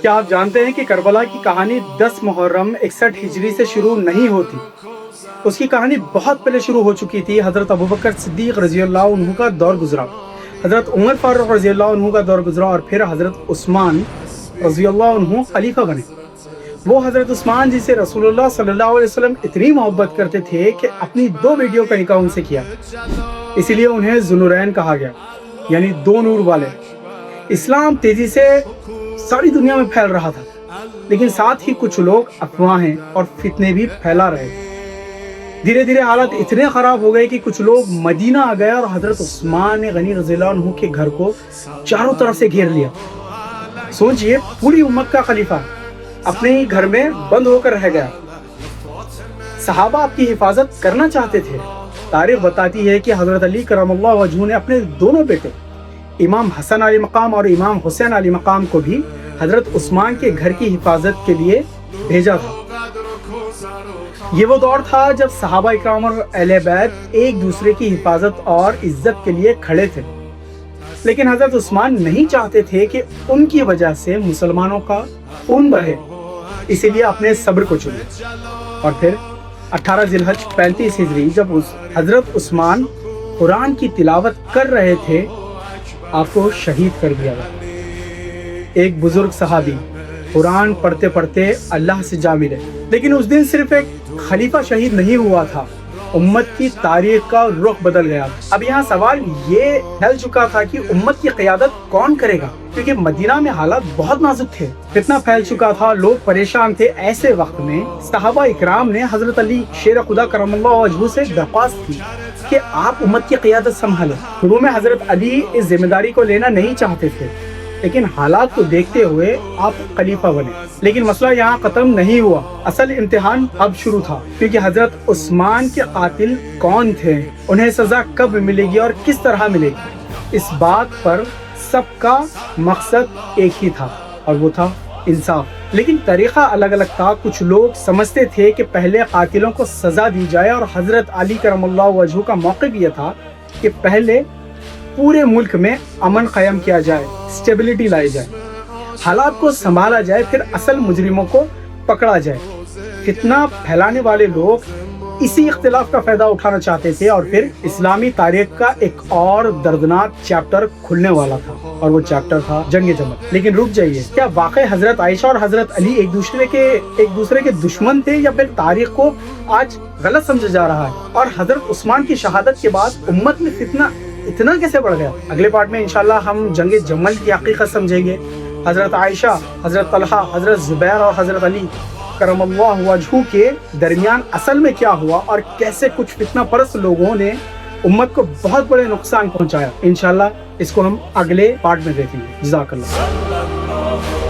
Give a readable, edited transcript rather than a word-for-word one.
کیا آپ جانتے ہیں کہ کربلا کی کہانی 10 محرم 61 ہجری سے شروع نہیں ہوتی؟ اس کی کہانی بہت پہلے شروع ہو چکی تھی۔ حضرت ابوبکر صدیق رضی اللہ عنہ کا دور گزرا، حضرت عمر فاروق رضی اللہ عنہ کا دور گزرا، اور پھر حضرت عثمان رضی اللہ عنہ خلیفہ بنے۔ وہ حضرت عثمان جسے رسول اللہ صلی اللہ علیہ وسلم اتنی محبت کرتے تھے کہ اپنی 2 بیٹیوں کا نکاح ان سے کیا، اسی لیے انہیں ذوالنورین کہا گیا، یعنی 2 نور والے۔ اسلام تیزی سے ساری دنیا میں پھیل رہا تھا، لیکن ساتھ ہی کچھ لوگ افواہیں اور فتنے بھی پھیلا رہے تھے۔ دھیرے دھیرے حالات اتنے خراب ہو گئے کہ کچھ لوگ مدینہ آ گئے اور حضرت عثمان غنی رضی اللہ عنہ کے گھر کو چاروں طرف سے گھیر لیا۔ سوچئے، پوری امت کا خلیفہ اپنے ہی گھر میں بند ہو کر رہ گیا۔ صحابہ آپ کی حفاظت کرنا چاہتے تھے۔ تاریخ بتاتی ہے کہ حضرت علی کرم اللہ وجہہ نے اپنے دونوں بیٹے امام حسن علیہ مقام اور امام حسین علیہ مقام کو بھی حضرت عثمان کے گھر کی حفاظت کے لیے بھیجا تھا۔ یہ وہ دور تھا جب صحابہ اکرام اور اہل بیت ایک دوسرے کی حفاظت اور عزت کے لیے کھڑے تھے، لیکن حضرت عثمان نہیں چاہتے تھے کہ ان کی وجہ سے مسلمانوں کا خون بہے، اسی لیے اپنے صبر کو چنے۔ اور پھر 18 ذی الحج 35 ہجری جب حضرت عثمان قرآن کی تلاوت کر رہے تھے، آپ کو شہید کر دیا گیا۔ ایک بزرگ صحابی قرآن پڑھتے پڑھتے اللہ سے جا ملے، لیکن اس دن صرف ایک خلیفہ شہید نہیں ہوا تھا، امت کی تاریخ کا رخ بدل گیا۔ اب یہاں سوال یہ پھیل چکا تھا کہ امت کی قیادت کون کرے گا، کیونکہ مدینہ میں حالات بہت نازک تھے، فتنہ پھیل چکا تھا، لوگ پریشان تھے۔ ایسے وقت میں صحابہ اکرام نے حضرت علی شیر خدا کرم اللہ وجہہ سے درخواست کی کہ آپ امت کی قیادت سنبھالیں۔ شروع میں حضرت علی اس ذمہ داری کو لینا نہیں چاہتے تھے، لیکن حالات کو دیکھتے ہوئے آپ خلیفہ بنے۔ لیکن مسئلہ یہاں ختم نہیں ہوا، اصل امتحان اب شروع تھا، کیونکہ حضرت عثمان کے قاتل کون تھے، انہیں سزا کب ملے گی اور کس طرح ملے گی۔ اس بات پر سب کا مقصد ایک ہی تھا، اور وہ تھا انصاف، لیکن طریقہ الگ الگ تھا۔ کچھ لوگ سمجھتے تھے کہ پہلے قاتلوں کو سزا دی جائے، اور حضرت علی کرم اللہ وجہہ کا موقف یہ تھا کہ پہلے پورے ملک میں امن قائم کیا جائے، اسٹیبلٹی لائی جائے، حالات کو سنبھالا جائے، پھر اصل مجرموں کو پکڑا جائے۔ فتنہ پھیلانے والے لوگ اسی اختلاف کا فائدہ اٹھانا چاہتے تھے، اور پھر اسلامی تاریخ کا ایک اور دردناک چیپٹر کھلنے والا تھا، اور وہ چیپٹر تھا جنگ جمل۔ لیکن رک جائیے، کیا واقعی حضرت عائشہ اور حضرت علی ایک دوسرے کے دشمن تھے، یا پھر تاریخ کو آج غلط سمجھا جا رہا ہے؟ اور حضرت عثمان کی شہادت کے بعد امت میں فتنہ اتنا کیسے بڑھ گیا؟ اگلے پارٹ میں انشاءاللہ ہم جنگ جمل کی حقیقت سمجھیں گے، حضرت عائشہ، حضرت طلحہ، حضرت زبیر اور حضرت علی کرم اللہ وجہہ کے درمیان اصل میں کیا ہوا، اور کیسے کچھ فتنہ پرست لوگوں نے امت کو بہت بڑے نقصان پہنچایا۔ انشاءاللہ اس کو ہم اگلے پارٹ میں دیکھیں گے۔ جزاک اللہ۔